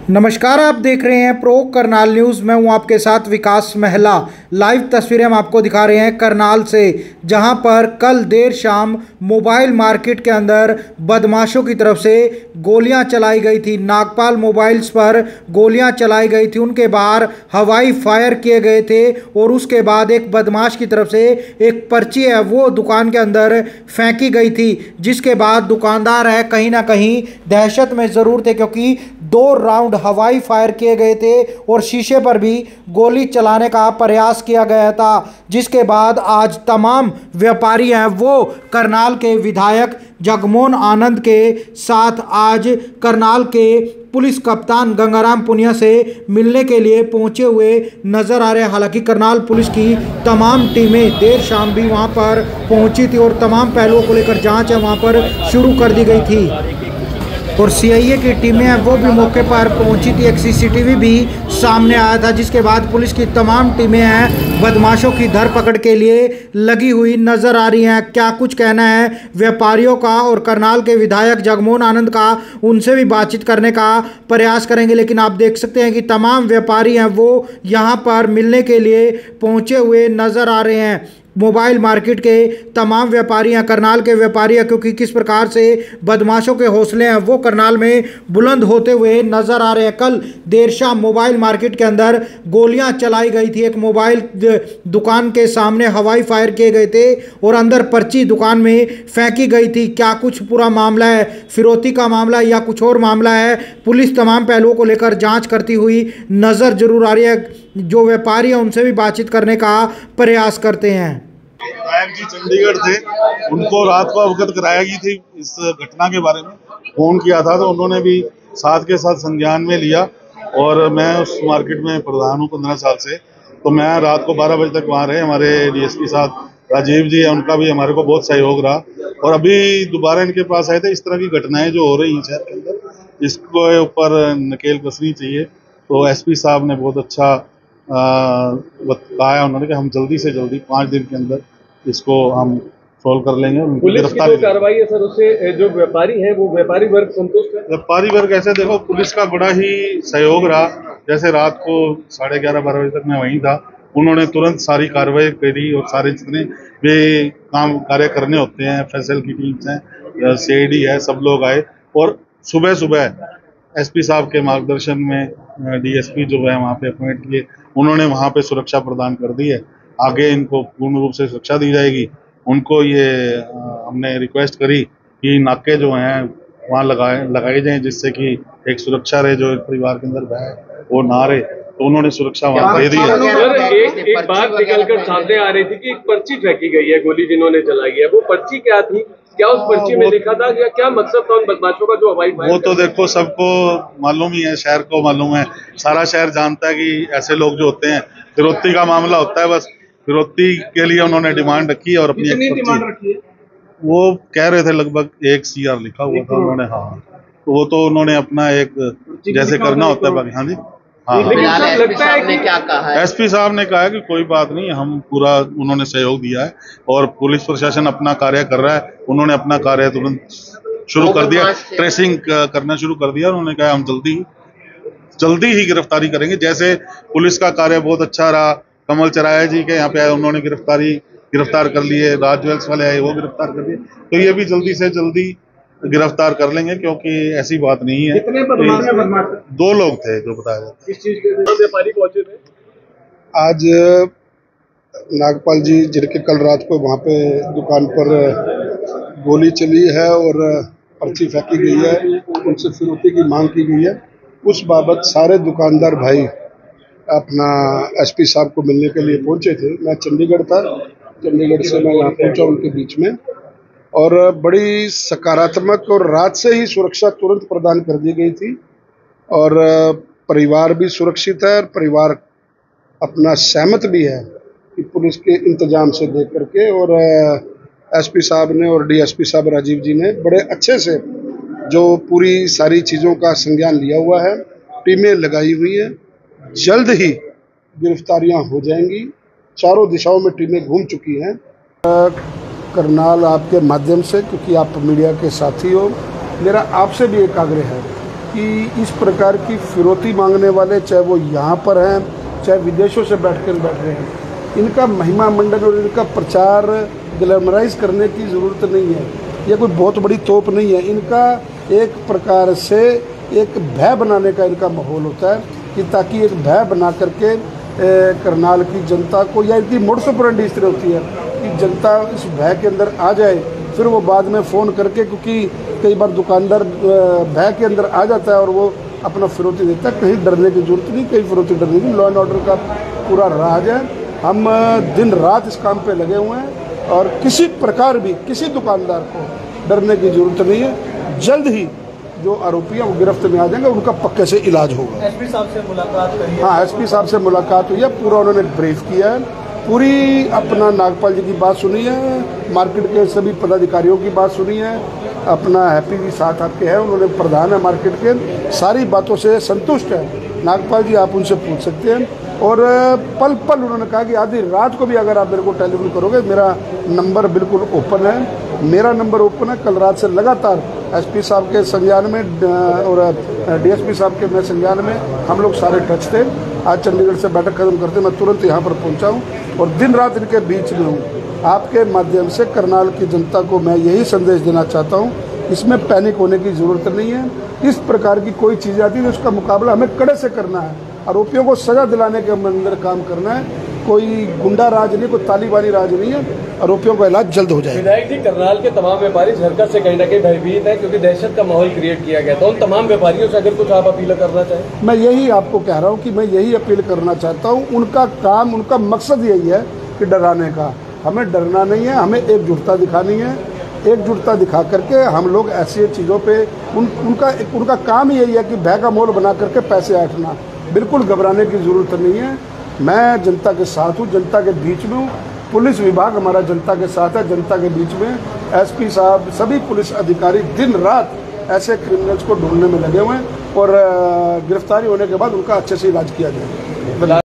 नमस्कार, आप देख रहे हैं प्रो करनाल न्यूज़। मैं हूं आपके साथ विकास महला। लाइव तस्वीरें हम आपको दिखा रहे हैं करनाल से, जहां पर कल देर शाम मोबाइल मार्केट के अंदर बदमाशों की तरफ से गोलियां चलाई गई थी। नागपाल मोबाइल्स पर गोलियां चलाई गई थी, उनके बाहर हवाई फायर किए गए थे और उसके बाद एक बदमाश की तरफ से एक पर्ची है वो दुकान के अंदर फेंकी गई थी, जिसके बाद दुकानदार है कहीं ना कहीं दहशत में ज़रूर थे, क्योंकि 2 राउंड हवाई फायर किए गए थे और शीशे पर भी गोली चलाने का प्रयास किया गया था। जिसके बाद आज तमाम व्यापारी हैं वो करनाल के विधायक जगमोहन आनंद के साथ आज करनाल के पुलिस कप्तान गंगाराम पुनिया से मिलने के लिए पहुंचे हुए नजर आ रहे हैं। हालांकि करनाल पुलिस की तमाम टीमें देर शाम भी वहां पर पहुंची थी और तमाम पहलुओं को लेकर जांच है वहां पर शुरू कर दी गई थी और सीआईए की टीमें हैं वो भी मौके पर पहुंची थी। एक सीसीटीवी भी सामने आया था, जिसके बाद पुलिस की तमाम टीमें हैं बदमाशों की धरपकड़ के लिए लगी हुई नजर आ रही हैं। क्या कुछ कहना है व्यापारियों का और करनाल के विधायक जगमोहन आनंद का, उनसे भी बातचीत करने का प्रयास करेंगे। लेकिन आप देख सकते हैं कि तमाम व्यापारी हैं वो यहाँ पर मिलने के लिए पहुँचे हुए नजर आ रहे हैं। मोबाइल मार्केट के तमाम व्यापारी हैं, करनाल के व्यापारी हैं, क्योंकि किस प्रकार से बदमाशों के हौसले हैं वो करनाल में बुलंद होते हुए नज़र आ रहे हैं। कल देर शाम मोबाइल मार्केट के अंदर गोलियां चलाई गई थी। एक मोबाइल दुकान के सामने हवाई फायर किए गए थे और अंदर पर्ची दुकान में फेंकी गई थी। क्या कुछ पूरा मामला है, फिरौती का मामला या कुछ और मामला है, पुलिस तमाम पहलुओं को लेकर जाँच करती हुई नज़र जरूर आ रही है। जो व्यापारी हैं उनसे भी बातचीत करने का प्रयास करते हैं। विधायक जी चंडीगढ़ थे, उनको रात को अवगत कराया गई थी इस घटना के बारे में, फोन किया था तो उन्होंने भी साथ के साथ संज्ञान में लिया। और मैं उस मार्केट में प्रधान हूँ 15 साल से, तो मैं रात को 12 बजे तक वहाँ रहे। हमारे डीएसपी साहब राजीव जी है, उनका भी हमारे को बहुत सहयोग रहा और अभी दोबारा इनके पास आए थे। इस तरह की घटनाएं जो हो रही हैं शहर के अंदर, इसके ऊपर नकेल कसनी चाहिए। तो एसपी साहब ने बहुत अच्छा बताया उन्होंने कि हम जल्दी से जल्दी 5 दिन के अंदर इसको हम सोल्व कर लेंगे। पुलिस की जो कार्रवाई है सर, उससे जो व्यापारी हैं वो व्यापारी वर्ग संतुष्ट है? व्यापारी वर्ग ऐसे देखो, पुलिस का बड़ा ही सहयोग रहा। जैसे रात को 11:30-12 बजे तक मैं वहीं था, उन्होंने तुरंत सारी कार्रवाई करी और सारे जितने भी काम कार्य करने होते हैं, एफएसएल की टीम्स हैं, सीआईडी है, सब लोग आए। और सुबह सुबह एसपी साहब के मार्गदर्शन में डीएसपी जो है वहाँ पे अपॉइंट किए, उन्होंने वहाँ पे सुरक्षा प्रदान कर दी है। आगे इनको पूर्ण रूप से सुरक्षा दी जाएगी। उनको ये हमने रिक्वेस्ट करी कि नाके जो हैं वहाँ लगाए जाएं, जिससे कि एक सुरक्षा रहे, जो एक परिवार के अंदर भय वो ना रहे। तो उन्होंने सुरक्षा वहाँ दे दी है। एक बात निकलकर सामने आ रही थी कि एक पर्ची फेंकी गई है, गोली जिन्होंने चलाई है, वो पर्ची क्या थी? क्या उस पर्ची में लिखा था या क्या मकसद था उन बदमाशों का जो हवाई फायर? वो तो देखो सबको मालूम ही है, शहर को मालूम है, सारा शहर जानता है कि ऐसे लोग जो होते हैं, फिरौती का मामला होता है। बस फिरौती के लिए उन्होंने डिमांड रखी है और अपनी डिमांड रखी है। वो कह रहे थे लगभग 1 CR लिखा हुआ था उन्होंने। हाँ, तो वो तो उन्होंने अपना एक जैसे करना होता है बाकी। हाँ जी, हाँ। लगता है कि क्या कहा है एसपी साहब ने कहा है कि कोई बात नहीं, हम पूरा उन्होंने सहयोग दिया है और पुलिस प्रशासन अपना कार्य कर रहा है। उन्होंने अपना कार्य तुरंत शुरू कर दिया, ट्रेसिंग करना शुरू कर दिया। उन्होंने कहा हम जल्दी ही गिरफ्तारी करेंगे। जैसे पुलिस का कार्य बहुत अच्छा रहा, कमल चराया जी के यहाँ पे आए, उन्होंने गिरफ्तार कर लिए, राज ज्वेल्स वाले आए वो गिरफ्तार कर लिए, तो ये भी जल्दी से जल्दी गिरफ्तार कर लेंगे, क्योंकि ऐसी बात नहीं है। कितने बदमाश? 2 लोग थे जो बताया जाता है। किस चीज के व्यापारी पहुंचे थे? आज नागपाल जी जिनके कल रात को वहाँ पे दुकान पर गोली चली है और पर्ची फेंकी गई है, उनसे फिरौती की मांग की गई है, उस बाबत सारे दुकानदार भाई अपना एसपी साहब को मिलने के लिए पहुंचे थे। मैं चंडीगढ़ था, चंडीगढ़ से मैं यहाँ पहुंचा उनके बीच में और बड़ी सकारात्मक और रात से ही सुरक्षा तुरंत प्रदान कर दी गई थी और परिवार भी सुरक्षित है और परिवार अपना सहमत भी है कि पुलिस के इंतजाम से देख करके। और एसपी साहब ने और डीएसपी साहब राजीव जी ने बड़े अच्छे से जो पूरी सारी चीज़ों का संज्ञान लिया हुआ है, टीमें लगाई हुई है, जल्द ही गिरफ्तारियां हो जाएंगी। चारों दिशाओं में टीमें घूम चुकी हैं। करनाल आपके माध्यम से, क्योंकि आप मीडिया के साथी हो, मेरा आपसे भी एक आग्रह है कि इस प्रकार की फिरौती मांगने वाले, चाहे वो यहाँ पर हैं चाहे विदेशों से बैठ रहे हैं, इनका महिमा मंडन और इनका प्रचार ग्लैमराइज करने की ज़रूरत नहीं है। ये कोई बहुत बड़ी तोप नहीं है। इनका एक प्रकार से एक भय बनाने का इनका माहौल होता है कि ताकि एक भय बना करके करनाल की जनता को, या इनकी मोड्स ऑपरेंडी इस तरह होती है कि जनता इस भय के अंदर आ जाए, फिर वो बाद में फ़ोन करके, क्योंकि कई बार दुकानदार भय के अंदर आ जाता है और वो अपना फिरौती देता है। कहीं डरने की जरूरत नहीं, कहीं फिरौती डरने की। लॉ एंड ऑर्डर का पूरा राज है। हम दिन रात इस काम पे लगे हुए हैं और किसी प्रकार भी किसी दुकानदार को डरने की जरूरत नहीं है। जल्द ही जो आरोपी हैं वो गिरफ्त में आ जाएंगे, उनका पक्के से इलाज होगा। एसपी साहब से मुलाकात करी? हाँ, एसपी साहब से मुलाकात हुई है, पूरा उन्होंने ब्रीफ किया है, पूरी अपना नागपाल जी की बात सुनी है, मार्केट के सभी पदाधिकारियों की बात सुनी है, अपना हैप्पी जी साथ आपके हैं, उन्होंने प्रधान है मार्केट के, सारी बातों से संतुष्ट है नागपाल जी। आप उनसे पूछ सकते हैं। और पल पल उन्होंने कहा कि आधी रात को भी अगर आप मेरे को टेलीफोन करोगे, मेरा नंबर बिल्कुल ओपन है, मेरा नंबर ओपन है। कल रात से लगातार एसपी साहब के संज्ञान में और डीएसपी साहब के मैं संज्ञान में हम लोग सारे टच थे। आज चंडीगढ़ से बैठक खत्म करते मैं तुरंत यहाँ पर पहुँचा हूँ और दिन रात इनके बीच में हूँ। आपके माध्यम से करनाल की जनता को मैं यही संदेश देना चाहता हूँ, इसमें पैनिक होने की ज़रूरत नहीं है। इस प्रकार की कोई चीज़ आती है तो उसका मुकाबला हमें कड़े से करना है, आरोपियों को सज़ा दिलाने के अंदर काम करना है। कोई गुंडा राज नहीं, कोई तालिबानी राज नहीं है। आरोपियों का इलाज जल्द हो जाएगा। विधायक जी, करनाल के तमाम व्यापारी इस हरकत से कहीं ना कहीं भयभीत हैं क्योंकि दहशत का माहौल क्रिएट किया गया। तो उन तमाम व्यापारियों से अगर कुछ आप अपील करना चाहें? मैं यही आपको कह रहा हूँ कि मैं यही अपील करना चाहता हूँ। उनका काम, उनका मकसद यही है कि डराने का। हमें डरना नहीं है, हमें एकजुटता दिखानी है। एकजुटता दिखा करके हम लोग ऐसी चीज़ों पे उनका काम ही यही है कि भय का माहौल बना करके पैसे ऐंठना। बिल्कुल घबराने की ज़रूरत नहीं है। मैं जनता के साथ हूँ, जनता के बीच में हूँ। पुलिस विभाग हमारा जनता के साथ है, जनता के बीच में एसपी साहब, सभी पुलिस अधिकारी दिन रात ऐसे क्रिमिनल्स को ढूंढने में लगे हुए हैं और गिरफ्तारी होने के बाद उनका अच्छे से इलाज किया जाएगा।